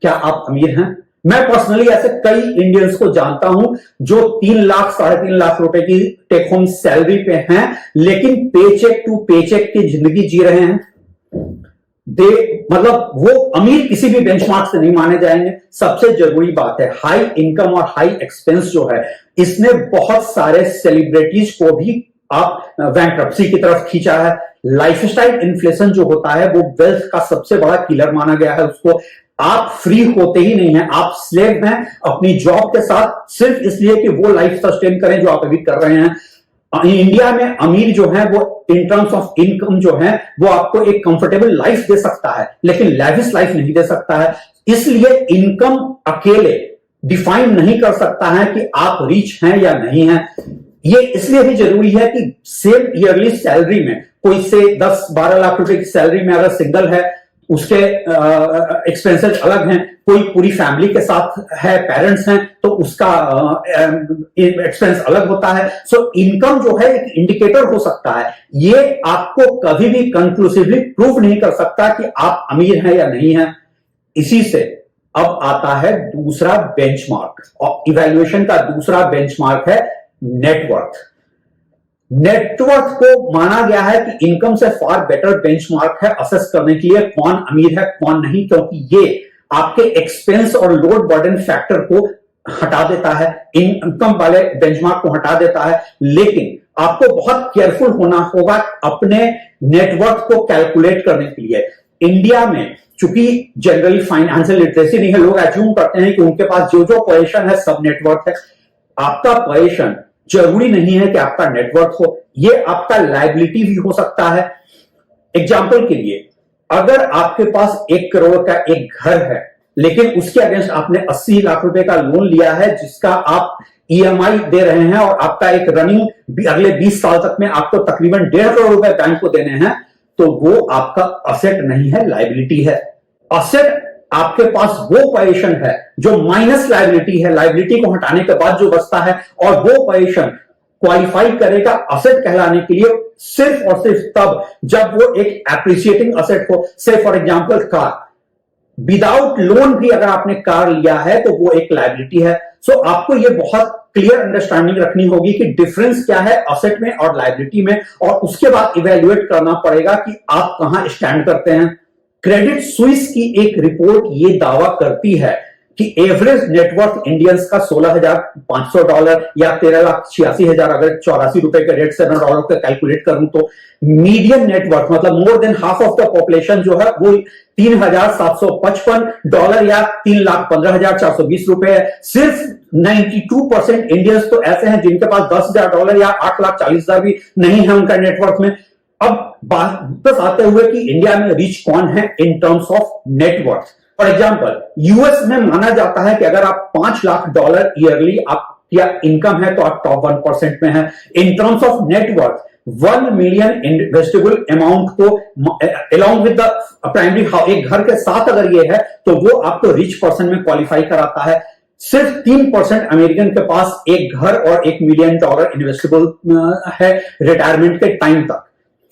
क्या आप अमीर हैं? मैं पर्सनली ऐसे कई इंडियंस को जानता हूं जो 3 लाख 3.5 लाख रुपए की टेक होम सैलरी पे हैं, लेकिन पेचेक टू पेचेक की जिंदगी जी रहे हैं। मतलब वो अमीर किसी भी बेंचमार्क से नहीं माने जाएंगे। सबसे जरूरी बात है, हाई इनकम और हाई एक्सपेंस जो है, इसने बहुत सारे सेलिब्रिटीज को भी आप बैंक्रप्सी की तरफ खींचा है। लाइफस्टाइल इन्फ्लेशन जो होता है वो वेल्थ का सबसे बड़ा किलर माना गया है उसको। आप फ्री होते ही नहीं हैं, आप स्लेव हैं अपनी जॉब के साथ, सिर्फ इसलिए कि वो लाइफ सस्टेन करें जो आप अभी कर रहे हैं। इंडिया में अमीर जो है वो इन टर्म्स ऑफ इनकम जो है वो आपको एक कंफर्टेबल लाइफ दे सकता है, लेकिन लैविश लाइफ नहीं दे सकता है। इसलिए इनकम अकेले डिफाइन नहीं कर सकता है कि आप रिच हैं या नहीं हैं। ये इसलिए भी जरूरी है कि सेम ईयरली सैलरी में कोई से 10-12 लाख रुपए की सैलरी में अगर सिंगल है, उसके एक्सपेंसेस अलग हैं, कोई पूरी फैमिली के साथ है, पेरेंट्स हैं, तो उसका एक्सपेंस अलग होता है। सो इनकम जो है एक इंडिकेटर हो सकता है, ये आपको कभी भी कंक्लूसिवली प्रूव नहीं कर सकता कि आप अमीर हैं या नहीं हैं। इसी से अब आता है दूसरा बेंचमार्क, और इवैल्यूएशन का दूसरा बेंचमार्क है नेटवर्थ। नेटवर्थ को माना गया है कि इनकम से फार बेटर बेंचमार्क है असेस करने के लिए कौन अमीर है कौन नहीं, क्योंकि ये आपके एक्सपेंस और लोड बर्डन फैक्टर को हटा देता है, इनकम वाले बेंचमार्क को हटा देता है। लेकिन आपको बहुत केयरफुल होना होगा अपने नेटवर्थ को कैलकुलेट करने के लिए। इंडिया में चूंकि जनरली फाइनेंशियल लिटरेसी नहीं है, लोग एज्यूम करते हैं कि उनके पास जो जो पोजीशन है सब नेटवर्थ है। आपका पोजीशन जरूरी नहीं है कि आपका नेटवर्थ हो, ये आपका लायबिलिटी भी हो सकता है। एग्जाम्पल के लिए, अगर आपके पास 1 करोड़ का एक घर है, लेकिन उसके अगेंस्ट आपने 80 लाख रुपए का लोन लिया है जिसका आप ईएमआई दे रहे हैं, और आपका एक रनिंग अगले 20 साल तक में आपको तकरीबन 1.5 करोड़ रुपए बैंक को देने हैं, तो वो आपका असेट नहीं है, लायबिलिटी है। असेट आपके पास वो पोजीशन है जो माइनस लायबिलिटी है, लायबिलिटी को हटाने के बाद जो बचता है, और वो पोजीशन क्वालिफाई करेगा असेट कहलाने के लिए सिर्फ और सिर्फ तब जब वो एक एप्रिशिएटिंग असेट हो। से for example car, without loan भी अगर आपने कार लिया है तो वो एक लायबिलिटी है। सो आपको ये बहुत क्लियर अंडरस्टैंडिंग रखनी होगी कि डिफरेंस क्या है असेट में और लायबिलिटी में, और उसके बाद इवेल्युएट करना पड़ेगा कि आप कहां स्टैंड करते हैं। क्रेडिट स्विस की एक रिपोर्ट ये दावा करती है कि एवरेज नेटवर्थ इंडियंस का $16,500 या 13,86,000, अगर 84 रुपए के रेट से मैं डॉलर का कैलकुलेट करूं तो मीडियन नेटवर्थ मतलब more than half of the population जो है वो $3,755 या 3,15,420 रुपए है। सिर्फ 92% इंडियंस तो ऐसे हैं जिनके पास $10,000 या 8,40,000 भी नहीं है उनका नेटवर्थ में। अब वापस आते हुए कि इंडिया में रिच कौन है in terms of net worth. For example, US में माना जाता है कि अगर आप $5 लाख ईयरली आप या इनकम है तो आप टॉप 1% में है। In terms of net worth 1 million investable amount को अलॉन्ग विद द प्राइमरी एक घर के साथ अगर ये है तो वो आपको रिच पर्सन में क्वालिफाई कराता है। सिर्फ 3% अमेरिकन के पास एक घर और $1 मिलियन इन्वेस्टेबल है रिटायरमेंट के टाइम तक।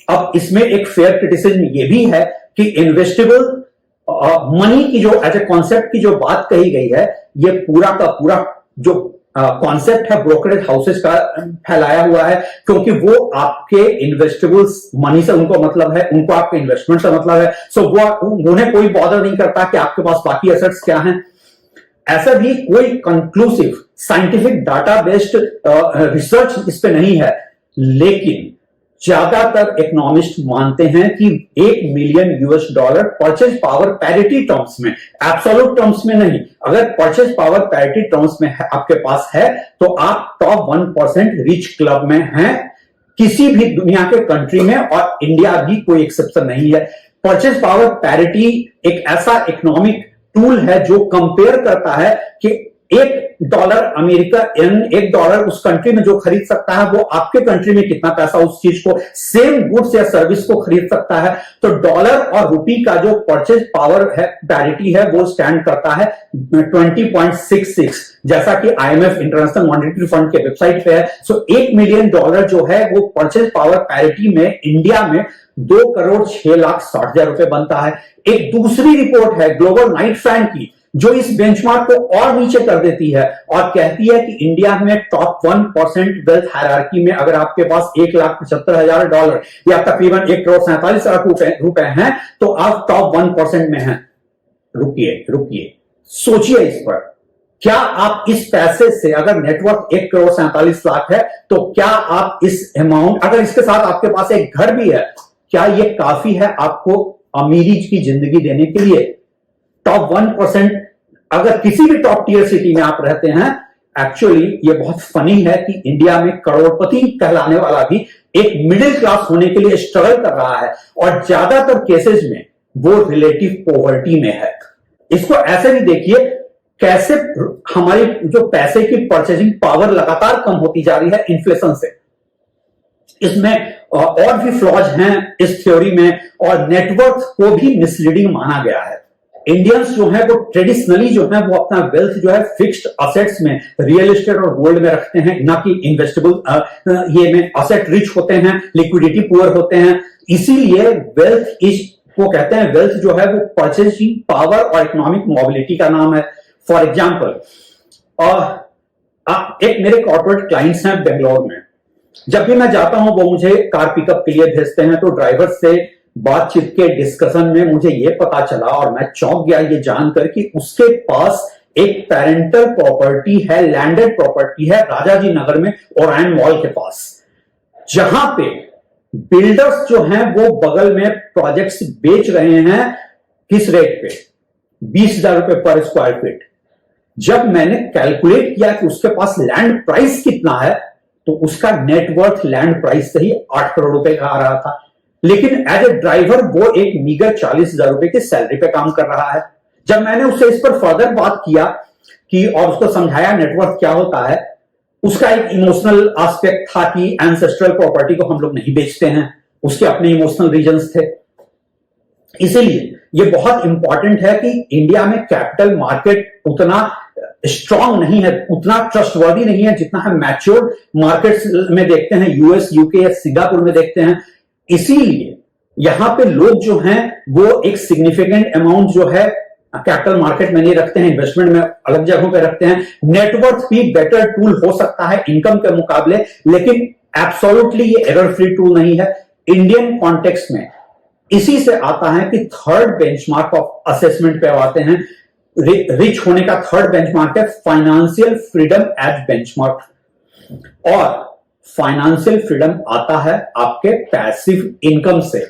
अब इसमें एक फेयर क्रिटिसिज्म ये भी है कि इन्वेस्टेबल मनी की जो एज ए कॉन्सेप्ट की जो बात कही गई है, ये पूरा का पूरा जो कॉन्सेप्ट है ब्रोकरेज हाउसेस का फैलाया हुआ है, क्योंकि वो आपके इन्वेस्टेबल्स मनी से उनको मतलब है, उनको आपके इन्वेस्टमेंट से मतलब है। सो वो उन्हें कोई बॉदर नहीं करता कि आपके पास बाकी एसेट्स क्या हैं। ऐसा भी कोई conclusive scientific data based research इस पे नहीं है, लेकिन ज्यादातर इकोनॉमिस्ट मानते हैं कि $1 million purchase power parity terms में, एब्सोल्यूट टर्म्स में नहीं, अगर परचेज पावर पैरिटी टर्म्स में है, आपके पास है तो आप टॉप 1% रिच क्लब में हैं किसी भी दुनिया के कंट्री में, और इंडिया भी कोई एक्सेप्शन नहीं है। परचेज पावर पैरिटी एक ऐसा इकोनॉमिक टूल है जो कंपेयर करता है कि $1 अमेरिका $1 उस कंट्री में जो खरीद सकता है वो आपके कंट्री में कितना पैसा उस चीज को, सेम गुड्स या सर्विस को खरीद सकता है। तो डॉलर और रुपी का जो परचेज पावर है पैरिटी है वो स्टैंड करता है 20.66, जैसा कि IMF इंटरनेशनल मॉनेटरी फंड के वेबसाइट पे है। सो $1 मिलियन जो है वो परचेज पावर पैरिटी में इंडिया में $2,06,60,000 बनता है। एक दूसरी रिपोर्ट है ग्लोबल नाइट फैन की जो इस बेंचमार्क को और नीचे कर देती है और कहती है कि इंडिया में टॉप 1% वेल्थ हायरार्की में अगर आपके पास $1,75,000 या तकरीबन 1,47,00,000 रुपए हैं तो आप टॉप 1% में हैं। रुकिए सोचिए इस पर। क्या आप इस पैसे से, अगर नेटवर्क 1,47,00,000 है, तो क्या आप इस अमाउंट, अगर इसके साथ आपके पास एक घर भी है, क्या यह काफी है आपको अमीरी की जिंदगी देने के लिए? टॉप 1%, अगर किसी भी टॉप टियर सिटी में आप रहते हैं, एक्चुअली ये बहुत फनी है कि इंडिया में करोड़पति कहलाने वाला भी एक मिडिल क्लास होने के लिए स्ट्रगल कर रहा है और ज्यादातर केसेस में वो रिलेटिव पॉवर्टी में है। इसको ऐसे भी देखिए कैसे हमारी जो पैसे की परचेजिंग पावर लगातार कम होती जा रही है इन्फ्लेशन से। इसमें और भी फ्लॉज हैं इस थ्योरी में और नेटवर्क को भी मिसलीडिंग माना गया है। इंडियंस जो है वो ट्रेडिशनली जो है वो अपना वेल्थ जो है फिक्स्ड असेट्स में, रियल एस्टेट और गोल्ड में रखते हैं, ना कि इन्वेस्टेबल ये में। असेट रिच होते हैं, लिक्विडिटी पुअर होते हैं, इसीलिए वेल्थ इज को कहते हैं, वेल्थ जो है वो परचेजिंग पावर और इकोनॉमिक मोबिलिटी का नाम है। फॉर एग्जाम्पल, एक मेरे कॉर्पोरेट क्लाइंट्स हैं बेंगलोर में। जब भी मैं जाता हूं वो मुझे कार पिकअप के लिए भेजते हैं, तो ड्राइवर से बातचीत के डिस्कशन में मुझे ये पता चला और मैं चौंक गया ये जानकर कि उसके पास एक पेरेंटल प्रॉपर्टी है, लैंडेड प्रॉपर्टी है राजाजी नगर में ओरायन मॉल के पास, जहां पे बिल्डर्स जो हैं वो बगल में प्रोजेक्ट्स बेच रहे हैं। किस रेट पे? 20,000 रुपए पर स्क्वायर फीट। जब मैंने कैलकुलेट किया कि उसके पास लैंड प्राइस कितना है, तो उसका नेटवर्थ लैंड प्राइस से ही 8 करोड़ रुपए का आ रहा था, लेकिन एज ए ड्राइवर वो एक मीगर 40,000 रुपए की सैलरी पे काम कर रहा है। जब मैंने उससे इस पर फर्दर बात किया कि और उसको समझाया नेटवर्थ क्या होता है, उसका एक इमोशनल एस्पेक्ट था कि एंसेस्ट्रल प्रॉपर्टी को हम लोग नहीं बेचते हैं, उसके अपने इमोशनल रीजंस थे। इसीलिए ये बहुत इंपॉर्टेंट है कि इंडिया में कैपिटल मार्केट उतना स्ट्रांग नहीं है, उतना ट्रस्टवर्दी नहीं है जितना हम मैच्योर्ड मार्केट्स में देखते हैं, यूएस, यूके या सिंगापुर में देखते हैं। इसीलिए यहां पे लोग जो हैं वो एक सिग्निफिकेंट अमाउंट जो है कैपिटल मार्केट में नहीं रखते हैं, इन्वेस्टमेंट में अलग जगहों पे रखते हैं। नेटवर्थ भी बेटर टूल हो सकता है इनकम के मुकाबले, लेकिन एब्सोल्युटली ये एरर फ्री टूल नहीं है। इंडियन कॉन्टेक्स्ट में इसी से आता है कि थर्ड बेंचमार्क ऑफ असेसमेंट पे आते हैं। रिच होने का थर्ड बेंचमार्क है फाइनेंशियल फ्रीडम एज बेंचमार्क, और फाइनेंशियल फ्रीडम आता है आपके पैसिव इनकम से।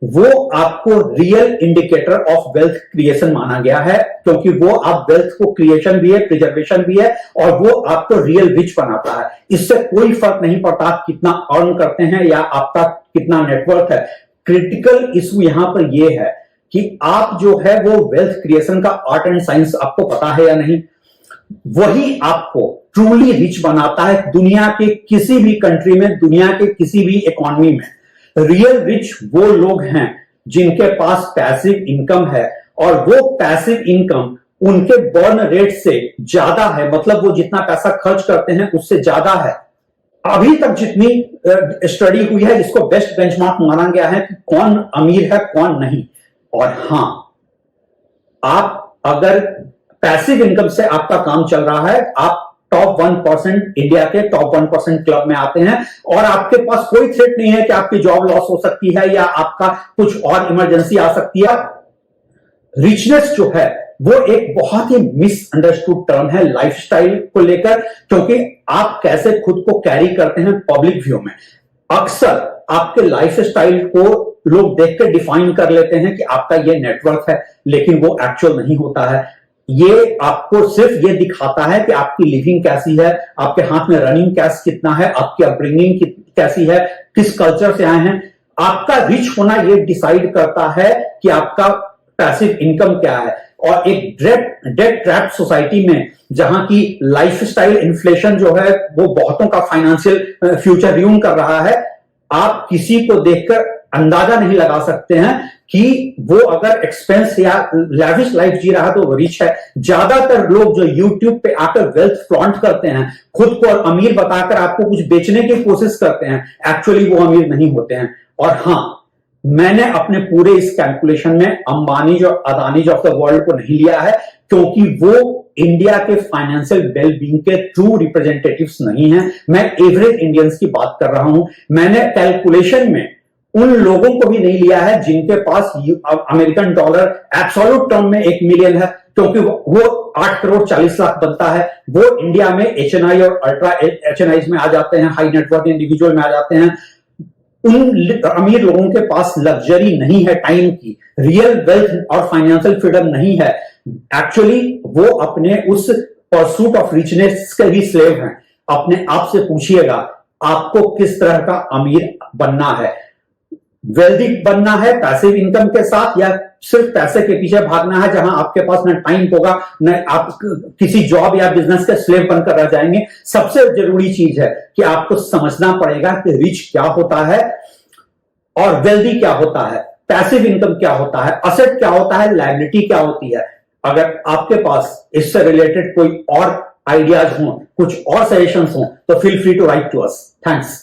वो आपको real indicator of wealth creation माना गया है, क्योंकि वो आप वेल्थ को क्रिएशन भी है, प्रिजर्वेशन भी है, और वो आपको रियल रिच बनाता है। इससे कोई फर्क नहीं पड़ता आप कितना अर्न करते हैं या आपका कितना नेटवर्थ है। क्रिटिकल इशू यहां पर यह है कि आप जो है वो वेल्थ क्रिएशन का आर्ट एंड साइंस आपको पता है या नहीं, वही आपको ट्रूली रिच बनाता है दुनिया के किसी भी कंट्री में, दुनिया के किसी भी इकोनॉमी में। रियल रिच वो लोग हैं जिनके पास पैसिव इनकम है, और वो पैसिव इनकम उनके बर्न रेट से ज्यादा है, मतलब वो जितना पैसा खर्च करते हैं उससे ज्यादा है। अभी तक जितनी स्टडी हुई है, इसको बेस्ट बेंचमार्क माना गया है कि कौन अमीर है कौन नहीं। और हां, आप अगर पैसिव इनकम से आपका काम चल रहा है, आप टॉप 1%, इंडिया के टॉप 1% क्लब में आते हैं, और आपके पास कोई थ्रेट नहीं है कि आपकी जॉब लॉस हो सकती है या आपका कुछ और इमरजेंसी आ सकती है। रिचनेस जो है वो एक बहुत ही मिसअंडरस्टूड टर्म है लाइफस्टाइल को लेकर, क्योंकि आप कैसे खुद को कैरी करते हैं पब्लिक व्यू में। अक्सर आपके लाइफस्टाइल को लोग देखकर डिफाइन कर लेते हैं कि आपका ये नेटवर्क है, लेकिन वो एक्चुअल नहीं होता है। ये आपको सिर्फ ये दिखाता है कि आपकी लिविंग कैसी है, आपके हाथ में रनिंग कैश कितना है, आपकी अपब्रिंगिंग कैसी है, किस कल्चर से आए हैं। आपका रिच होना ये डिसाइड करता है कि आपका पैसिव इनकम क्या है। और एक डेट ट्रैप सोसाइटी में, जहां की लाइफस्टाइल इन्फ्लेशन जो है वो बहुतों का फाइनेंशियल फ्यूचर रूइन कर रहा है, आप किसी को देखकर अंदाजा नहीं लगा सकते हैं कि वो अगर एक्सपेंस या लैविश लाइफ जी रहा है तो वो रिच है। ज्यादातर लोग जो यूट्यूब पे आकर वेल्थ फ्लॉन्ट करते हैं, खुद को अमीर बताकर आपको कुछ बेचने की कोशिश करते हैं, एक्चुअली वो अमीर नहीं होते हैं। और हां, मैंने अपने पूरे इस कैलकुलेशन में अंबानी जो अदानी जो ऑफ द वर्ल्ड को नहीं लिया है, क्योंकि वो इंडिया के फाइनेंशियल वेलबींग के ट्रू रिप्रेजेंटेटिव्स नहीं हैं। मैं एवरेज इंडियंस की बात कर रहा हूं। मैंने कैलकुलेशन में उन लोगों को भी नहीं लिया है जिनके पास अमेरिकन डॉलर एब्सोल्यूट टर्म में 1 मिलियन है, क्योंकि वो 8 करोड़ 40 लाख बनता है। वो इंडिया में एचएनआई और अल्ट्रा एचएनआई में आ जाते हैं, हाई नेटवर्थ इंडिविजुअल में आ जाते हैं। उन अमीर लोगों के पास लग्जरी नहीं है टाइम की, रियल वेल्थ और फाइनेंशियल फ्रीडम नहीं है। एक्चुअली वो अपने उस परसूट ऑफ रिचनेस के भी स्लेव हैं। अपने आप से पूछिएगा आपको किस तरह का अमीर बनना है, वेल्दी बनना है पैसिव इनकम के साथ, या सिर्फ पैसे के पीछे भागना है जहां आपके पास न टाइम होगा न आप किसी जॉब या बिजनेस के स्लेव बनकर रह जाएंगे। सबसे जरूरी चीज है कि आपको समझना पड़ेगा कि रिच क्या होता है और वेल्दी क्या होता है, पैसिव इनकम क्या होता है, असेट क्या होता है, लायबिलिटी क्या होती है। अगर आपके पास इससे रिलेटेड कोई और आइडियाज हो, कुछ और सजेशंस हो, तो feel free to write to us. Thanks.